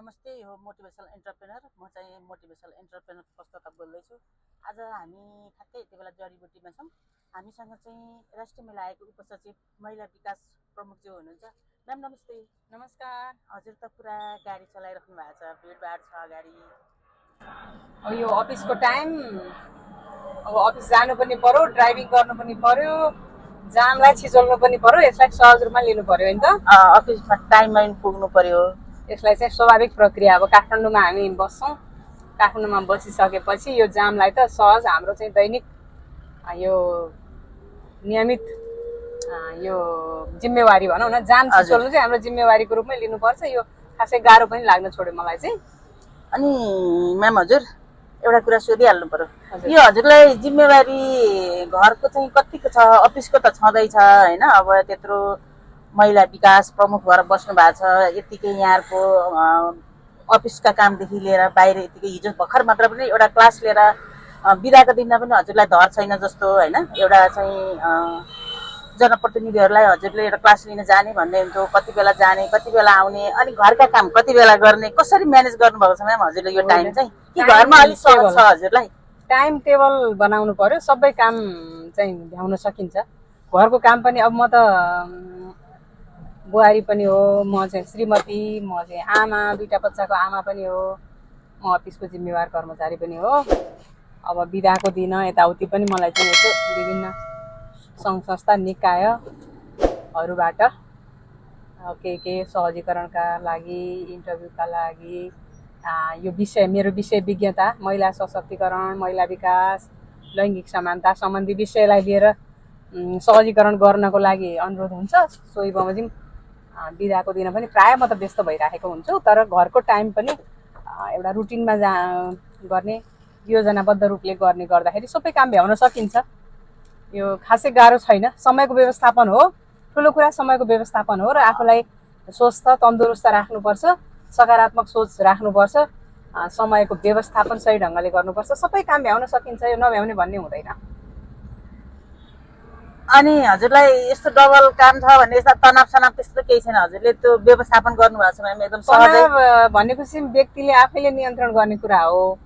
नमस्ते, यो motivational entrepreneur. म चाहिँ मोटिभेसनल एन्टरप्रेनर पुस्तकता बोल्दैछु। आज हामी ठ्याक्कै यति बेला जडीबुटीमा छौँ। हामीसँग चाहिँ राष्ट्रिय महिला आयोगको उपसचिव महिला विकास प्रमुखज्यू हुनुहुन्छ। म्याम नमस्ते। नमस्कार। हजुर त पुरा गाडी चलाइराख्नु भएको छ, भिडभाड छ अगाडि। अब यो अफिसको टाइम, अब अफिस जानु पनि पर्यो, ड्राइभिङ गर्नु पनि पर्यो, जामलाई छिचोल्नु पनि पर्यो, यसलाई सहज रूपमा लिनु पर्यो हैन त। अफिसमा टाइममा पुग्नु पर्यो। यसलाई चाहिँ स्वाभाविक प्रक्रिया। अब काठमाडौँमा हामी बस्छौँ, काठमाडौँमा बसिसकेपछि यो जामलाई त सहज हाम्रो चाहिँ दैनिक यो नियमित यो जिम्मेवारी भनौँ न, जाम छिचोल्नु चाहिँ हाम्रो जिम्मेवारीको रूपमै लिनुपर्छ। यो खासै गाह्रो पनि लाग्न छोड्यो मलाई चाहिँ। अनि म्याम हजुर एउटा कुरा सोधिहाल्नु पर्यो, यो हजुरलाई जिम्मेवारी घरको चाहिँ कतिको छ, अफिसको त छँदैछ होइन। अब त्यत्रो महिला विकास प्रमुख भएर बस्नु भएको छ, यतिकै यहाँको अफिसका कामदेखि लिएर बाहिर यतिकै हिजो भर्खर मात्र पनि एउटा क्लास लिएर बिदाको दिनमा पनि हजुरलाई धर छैन जस्तो होइन। एउटा चाहिँ जनप्रतिनिधिहरूलाई हजुरले एउटा क्लास लिन जाने भन्ने हुन्थ्यो, कति बेला जाने कति बेला आउने, अनि घरका काम कति बेला गर्ने, कसरी म्यानेज गर्नुभएको छ म्याम हजुरले यो टाइम चाहिँ? कि घरमा अलिक सहज छ हजुरलाई? टाइम टेबल बनाउनु पर्यो, सबै काम चाहिँ भ्याउन सकिन्छ। घरको काम पनि अब म त बुहारी पनि हो, म चाहिँ श्रीमती, म चाहिँ आमा, दुईटा बच्चाको आमा पनि हो, म अफिसको जिम्मेवार कर्मचारी पनि हो। अब बिदाको दिन यताउति पनि मलाई चाहिँ यसो विभिन्न सङ्घ संस्था निकायहरूबाट के सहजीकरणका लागि, इन्टरभ्यूका लागि यो विषय, मेरो विषय विज्ञता महिला सशक्तिकरण, महिला विकास, लैङ्गिक समानता सम्बन्धी विषयलाई लिएर सहजीकरण गर्नको लागि अनुरोध हुन्छ। सोही बमोजिम बिदाको दिन पनि प्रायः म त व्यस्त भइराखेको हुन्छु, तर घरको टाइम पनि एउटा रुटिनमा गर्ने, योजनाबद्ध रूपले गर्ने गर्दाखेरि सबै काम भ्याउन सकिन्छ। यो खासै गाह्रो छैन। समयको व्यवस्थापन हो ठुलो कुरा, समयको व्यवस्थापन हो। र आफूलाई स्वस्थ तन्दुरुस्त राख्नुपर्छ, सकारात्मक सोच राख्नुपर्छ, समयको व्यवस्थापन सही ढङ्गले गर्नुपर्छ। सबै काम भ्याउन सकिन्छ, यो नभ्याउने भन्ने हुँदैन। अनि हजुरलाई यस्तो डबल काम छ भन्ने यस्ता तनाव सनाव त्यस्तो केही छैन? हजुरले त्यो व्यवस्थापन गर्नुभएको छ म्याम एकदम सहजै? तनाव भनेपछि व्यक्तिले आफैले नियन्त्रण गर्ने कुरा हो।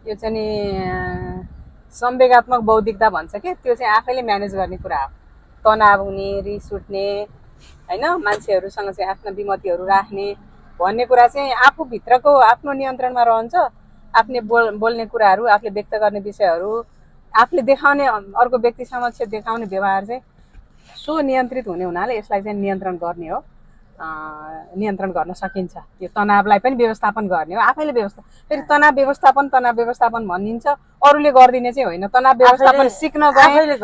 यो चाहिँ नि संवेगात्मक बौद्धिकता भन्छ के, त्यो चाहिँ आफैले म्यानेज गर्ने कुरा हो। तनाव हुने, रिस उठ्ने होइन, मान्छेहरूसँग चाहिँ आफ्ना विमतिहरू राख्ने भन्ने कुरा चाहिँ आफूभित्रको आफ्नो नियन्त्रणमा रहन्छ। आफूले बोल्ने कुराहरू, आफूले व्यक्त गर्ने विषयहरू, आफूले देखाउने, अर्को व्यक्ति समक्ष देखाउने व्यवहार चाहिँ स्वनियन्त्रित हुने हुनाले यसलाई चाहिँ नियन्त्रण गर्ने हो, नियन्त्रण गर्न सकिन्छ। यो तनावलाई पनि व्यवस्थापन गर्ने हो आफैले। फेरि तनाव व्यवस्थापन भनिन्छ, अरूले गरिदिने चाहिँ होइन। तनाव व्यवस्थापन सिक्न गए,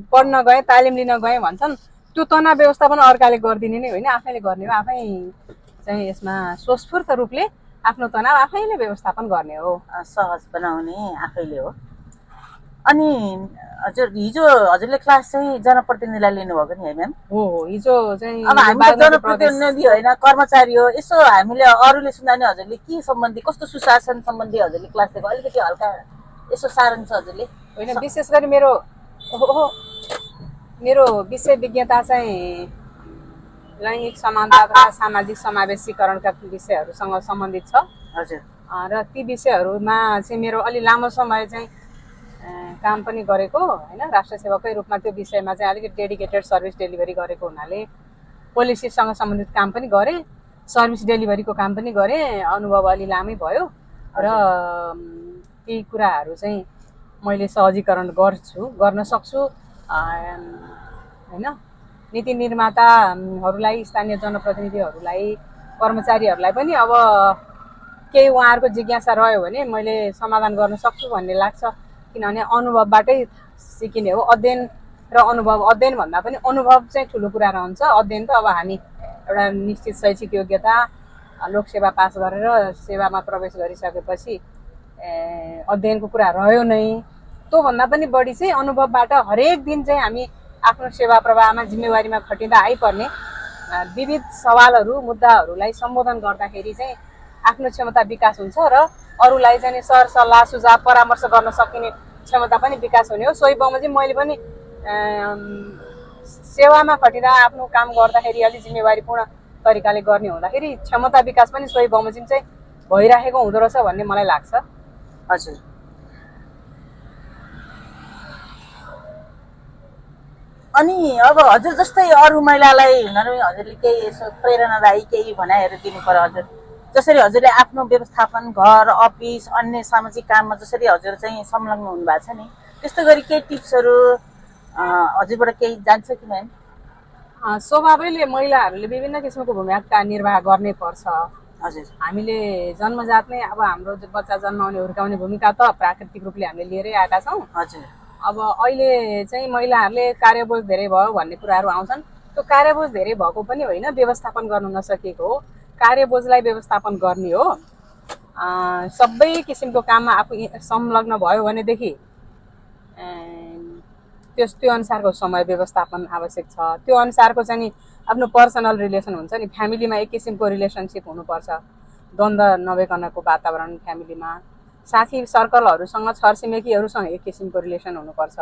पढ्न गए, तालिम लिन गए भन्छन्, त्यो तनाव व्यवस्थापन अर्काले गरिदिने नै होइन, आफैले गर्ने हो। आफै चाहिँ यसमा स्वस्फूर्त रूपले आफ्नो तनाव आफैले व्यवस्थापन गर्ने हो, सहज बनाउने आफैले हो। अनि हजुर हिजो हजुरले क्लास चाहिँ जनप्रतिनिधिलाई लिनुभएको नि है म्याम? हो, हिजो चाहिँ अब हामी त जनप्रतिनिधि होइन, कर्मचारी हो। यसो हामीले अरूले सुन्दा नि हजुरले के सम्बन्धी, कस्तो सुशासन सम्बन्धी हजुरले क्लास दिएको, अलिकति हल्का यसो सारांश हजुरले? होइन, विशेष गरी मेरो विषय विज्ञता चाहिँ लैङ्गिक समानता तथा सामाजिक समावेशीकरणका विषयहरूसँग सम्बन्धित छ। हजुर। र ती विषयहरूमा चाहिँ मेरो अलि लामो समय चाहिँ काम पनि गरेको होइन, राष्ट्र सेवकै रूपमा त्यो विषयमा चाहिँ अलिकति डेडिकेटेड सर्भिस डेलिभरी गरेको हुनाले पोलिसीसँग सम्बन्धित काम पनि गरेँ, सर्भिस डेलिभरीको काम पनि गरेँ। अनुभव अलि लामै भयो र ती कुराहरू चाहिँ मैले सहजीकरण गर्न सक्छु होइन। नीति निर्माताहरूलाई, स्थानीय जनप्रतिनिधिहरूलाई, कर्मचारीहरूलाई पनि अब केही उहाँहरूको जिज्ञासा रह्यो भने मैले समाधान गर्न सक्छु भन्ने लाग्छ। किनभने अनुभवबाटै सिकिने हो। अध्ययन र अनुभव, अध्ययन भन्दा पनि अनुभव चाहिँ ठुलो कुरा रहन्छ। अध्ययन त अब हामी एउटा निश्चित शैक्षिक योग्यता, लोकसेवा पास गरेर सेवामा प्रवेश गरिसकेपछि अध्ययनको कुरा रह्यो नै। त्योभन्दा पनि बढी चाहिँ अनुभवबाट हरेक दिन चाहिँ हामी आफ्नो सेवा प्रवाहमा, जिम्मेवारीमा खटिँदा आइपर्ने विविध सवालहरू, मुद्दाहरूलाई सम्बोधन गर्दाखेरि चाहिँ आफ्नो क्षमता विकास हुन्छ र अरूलाई चाहिँ सरसल्लाह, सुझाव, परामर्श गर्न सकिने क्षमता पनि विकास हुने हो। सोही बमोजिम मैले पनि सेवामा खटिँदा आफ्नो काम गर्दाखेरि अलि जिम्मेवारीपूर्ण तरिकाले गर्ने हुँदाखेरि क्षमता विकास पनि सोही बमोजिम चाहिँ भइराखेको हुँदो रहेछ भन्ने मलाई लाग्छ। हजुर। अनि अब हजुर जस्तै अरू महिलालाई हजुरले केही यसो प्रेरणादायी केही भनाइहरू दिनु पर्यो हजुर, जसरी हजुरले आफ्नो व्यवस्थापन घर अफिस अन्य सामाजिक काममा जसरी हजुर चाहिँ संलग्न हुनुभएको छ नि, त्यस्तो गरी केही टिप्सहरू हजुरबाट केही जान्छ कि म्याम? स्वभावैले महिलाहरूले विभिन्न किसिमको भूमिका निर्वाह गर्नै पर्छ। हजुर। हामीले जन्मजात नै अब हाम्रो बच्चा जन्माउने हुर्काउने भूमिका त प्राकृतिक रूपले हामीले लिएरै आएका छौँ। हजुर। अब अहिले चाहिँ महिलाहरूले कार्यबोझ धेरै भयो भन्ने कुराहरू आउँछन्। त्यो कार्यबोझ धेरै भएको पनि होइन, व्यवस्थापन गर्नु नसकेको हो। कार्यबोझलाई व्यवस्थापन गर्ने हो। सबै किसिमको काममा आफू संलग्न भयो भनेदेखि त्यो अनुसारको समय व्यवस्थापन आवश्यक छ। त्यो अनुसारको चाहिँ नि आफ्नो पर्सनल रिलेसन हुन्छ नि, फ्यामिलीमा एक किसिमको रिलेसनसिप हुनुपर्छ, द्वन्द्व नभइकनको वातावरण फ्यामिलीमा, साथी सर्कलहरूसँग छरछिमेकीहरूसँग एक किसिमको रिलेसन हुनुपर्छ,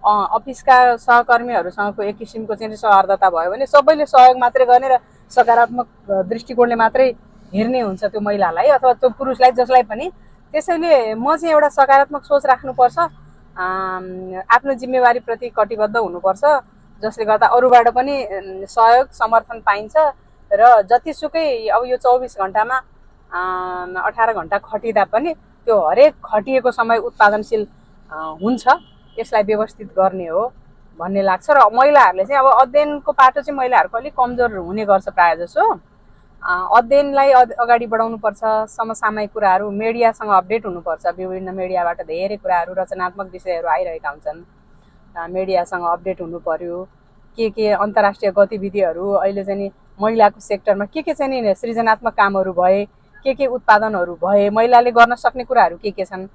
अफिसका सहकर्मीहरूसँगको एक किसिमको चाहिँ सौहार्दता भयो भने सबैले सहयोग मात्रै गर्ने र सकारात्मक दृष्टिकोणले मात्रै हेर्ने हुन्छ त्यो महिलालाई अथवा त्यो पुरुषलाई जसलाई पनि। त्यसैले म चाहिँ एउटा सकारात्मक सोच राख्नुपर्छ, आफ्नो जिम्मेवारीप्रति कटिबद्ध हुनुपर्छ, जसले गर्दा अरूबाट पनि सहयोग समर्थन पाइन्छ र जतिसुकै अब यो 24 घन्टामा 18 घन्टा खटिँदा पनि त्यो हरेक खटिएको समय उत्पादनशील हुन्छ। यसलाई व्यवस्थित गर्ने हो भन्ने लाग्छ। र महिलाहरूले चाहिँ अब अध्ययनको पाटो चाहिँ महिलाहरूको अलिक कमजोर हुने गर्छ प्रायः जसो। अध्ययनलाई अगाडि बढाउनुपर्छ, समसामयिक कुराहरू मिडियासँग अपडेट हुनुपर्छ। विभिन्न मिडियाबाट धेरै कुराहरू रचनात्मक विषयहरू आइरहेका हुन्छन्, मिडियासँग अपडेट हुनु पर्यो। के अन्तर्राष्ट्रिय गतिविधिहरू अहिले चाहिँ नि महिलाको सेक्टरमा के चाहिँ नि सृजनात्मक कामहरू भए, के उत्पादनहरू भए, महिलाले गर्न सक्ने कुराहरू के छन्,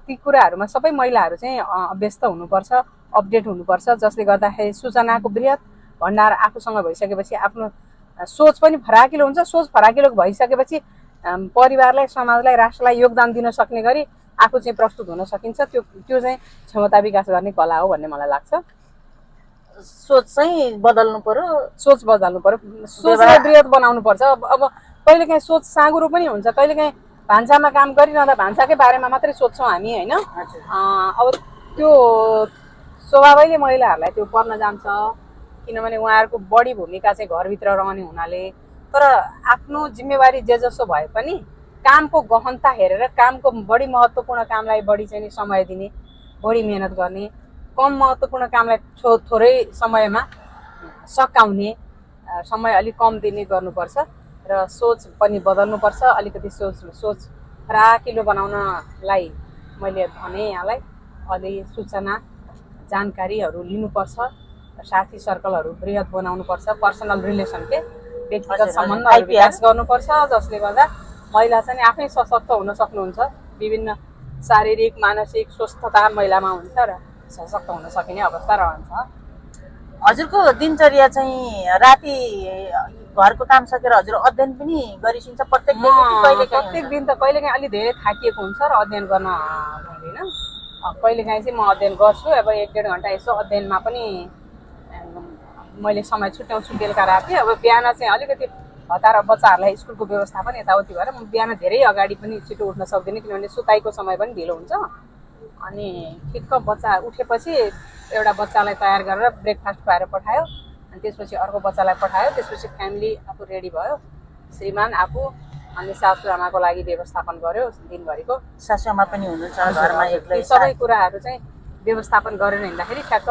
ती कुराहरूमा सबै महिलाहरू चाहिँ व्यस्त हुनुपर्छ, अपडेट हुनुपर्छ। जसले गर्दाखेरि सूचनाको बृहत भण्डार आफूसँग भइसकेपछि आफ्नो सोच पनि फराकिलो हुन्छ। सोच फराकिलो भइसकेपछि परिवारलाई, समाजलाई, राष्ट्रलाई योगदान दिन सक्ने गरी आफू चाहिँ प्रस्तुत हुन सकिन्छ। त्यो चाहिँ क्षमता विकास गर्ने कला हो भन्ने मलाई लाग्छ। सोच चाहिँ बदल्नु पर्यो, सोच बदल्नु पर्यो, सोचलाई बृहत बनाउनु पर्छ। अब कहिलेकाहीँ सोच साँगुरो पनि हुन्छ, कहिलेकाहीँ भान्सामा काम गरिरहँदा भान्साकै बारेमा मात्रै सोध्छौँ हामी होइन। अब त्यो स्वभावैले महिलाहरूलाई त्यो पर्न जान्छ, किनभने उहाँहरूको बढी भूमिका चाहिँ घरभित्र रहने हुनाले। तर आफ्नो जिम्मेवारी जे जसो भए पनि कामको गहनता हेरेर कामको बढी महत्त्वपूर्ण कामलाई बढी चाहिँ समय दिने, बढी मेहनत गर्ने, कम महत्त्वपूर्ण कामलाई थोरै समयमा सकाउने, समय अलिक कम दिने गर्नुपर्छ। र सोच पनि बदल्नुपर्छ। अलिकति सोच फराकिलो बनाउनलाई मैले भने यहाँलाई अलि सूचना जानकारीहरू लिनुपर्छ, साथी सर्कलहरू बृहत बनाउनुपर्छ, पर्सनल रिलेसन के व्यक्तिगत सम्बन्धहरू विकास गर्नुपर्छ, जसले गर्दा महिला चाहिँ आफै सशक्त हुन सक्नुहुन्छ। विभिन्न शारीरिक मानसिक स्वस्थता महिलामा हुन्छ र सशक्त हुन सकिने अवस्था रहन्छ। हजुरको दिनचर्या चाहिँ राति घरको काम सकेर हजुर अध्ययन पनि गरिसिन्छ प्रत्येक दिन? प्रत्येक दिन त कहिलेकाहीँ अलि धेरै थाकिएको हुन्छ र अध्ययन गर्न हुँदैन। कहिलेकाहीँ चाहिँ म अध्ययन गर्छु। अब 1-1.5 घन्टा यसो अध्ययनमा पनि मैले समय छुट्याउँछु बेलुका राति। अब बिहान चाहिँ अलिकति हतार बच्चाहरूलाई स्कुलको व्यवस्थापन यताउति भएर म बिहान धेरै अगाडि पनि छिटो उठ्न सक्दिनँ, किनभने सुताइको समय पनि ढिलो हुन्छ। अनि ठिक्क बच्चा उठेपछि एउटा बच्चालाई तयार गरेर ब्रेकफास्ट खुवाएर पठायो, अनि त्यसपछि अर्को बच्चालाई पठायो, त्यसपछि फ्यामिली आफू रेडी भयो, श्रीमान आफू अनि सासुआमाको लागि व्यवस्थापन गर्यो दिनभरिको। सासुआमा पनि हुनुहुन्छ घरमा एक्लै? सबै कुराहरू चाहिँ व्यवस्थापन गरेर हिँड्दाखेरि ठ्याक्क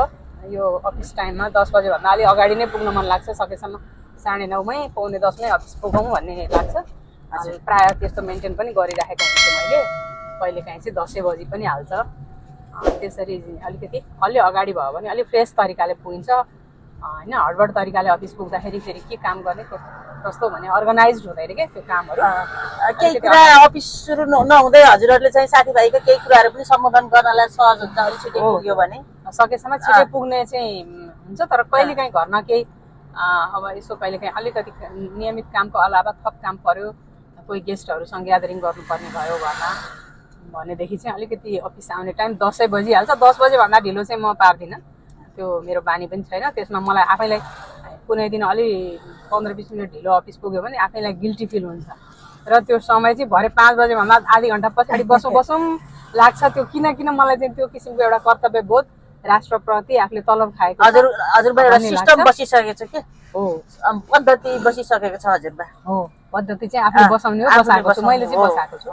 यो अफिस टाइममा 10 बजेभन्दा अलि अगाडि नै पुग्न मन लाग्छ। सकेसम्म 9:30 9:45 अफिस पुगौँ भन्ने लाग्छ। प्रायः त्यस्तो मेन्टेन पनि गरिराखेको हुन्छु मैले। कहिलेकाहीँ चाहिँ 10 बजी पनि हाल्छ। त्यसरी अलिकति अलि अगाडि भयो भने अलिक फ्रेस तरिकाले पुगिन्छ होइन। हडबड तरिकाले अफिस पुग्दाखेरि फेरि के काम गर्ने कस्तो भने अर्गनाइज हुँदैन क्या त्यो कामहरू। केही कुरा अफिस सुरु नहुँदै हजुरहरूले चाहिँ साथीभाइको केही कुराहरू पनि सम्बोधन गर्नलाई सहज हुन्छ, अलिक छिटो पुग्यो भने? सकेसम्म छिटो पुग्ने चाहिँ हुन्छ। तर कहिलेकाहीँ घरमा केही अब यसो कहिलेकाहीँ अलिकति नियमित कामको अलावा थप काम पर्यो, कोही गेस्टहरूसँग ग्यादरिङ गर्नुपर्ने भयो घरमा भनेदेखि चाहिँ अलिकति अफिस आउने टाइम 10 बजिहाल्छ। 10 बजेभन्दा ढिलो चाहिँ म पार्दिनँ, त्यो मेरो बानी पनि छैन। त्यसमा मलाई आफैलाई कुनै दिन अलि 15-20 मिनट ढिलो अफिस पुग्यो भने आफैलाई गिल्टी फिल हुन्छ र त्यो समय चाहिँ भरे 5 बजेभन्दा आधी घन्टा पछाडि बसौँ लाग्छ। त्यो किन मलाई चाहिँ त्यो किसिमको एउटा कर्तव्य बोध राष्ट्रप्रति आफूले तलब खाएको हजुरबा एउटा सिस्टम बसिसकेको छ के हो, पद्धति बसिसकेको छ हजुरबा हो पद्धति चाहिँ आफूले बसाउने हो, बसाएको छु मैले चाहिँ बसाएको छु।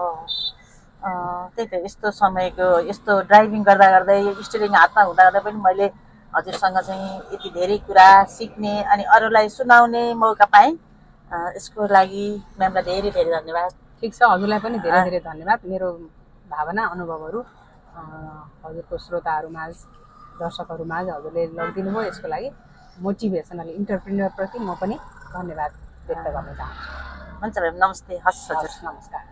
त्यही त यस्तो समयको यस्तो ड्राइभिङ गर्दा गर्दै स्टियरिङ हातमा हुँदा गर्दा पनि मैले हजुरसँग चाहिँ यति धेरै कुरा सिक्ने अनि अरूलाई सुनाउने मौका पाएँ। यसको लागि म्यामलाई धेरै धेरै धन्यवाद। ठिक छ, हजुरलाई पनि धेरै धेरै धन्यवाद। मेरो भावना अनुभवहरू हजुरको श्रोताहरूमाझ दर्शकहरूमाझ हजुरले लगिदिनु भयो, यसको लागि मोटिभेसनल इन्टरप्रेन्योरप्रति म पनि धन्यवाद व्यक्त गर्न चाहन्छु। हुन्छ म्याम, नमस्ते। हस् हजुर, नमस्कार।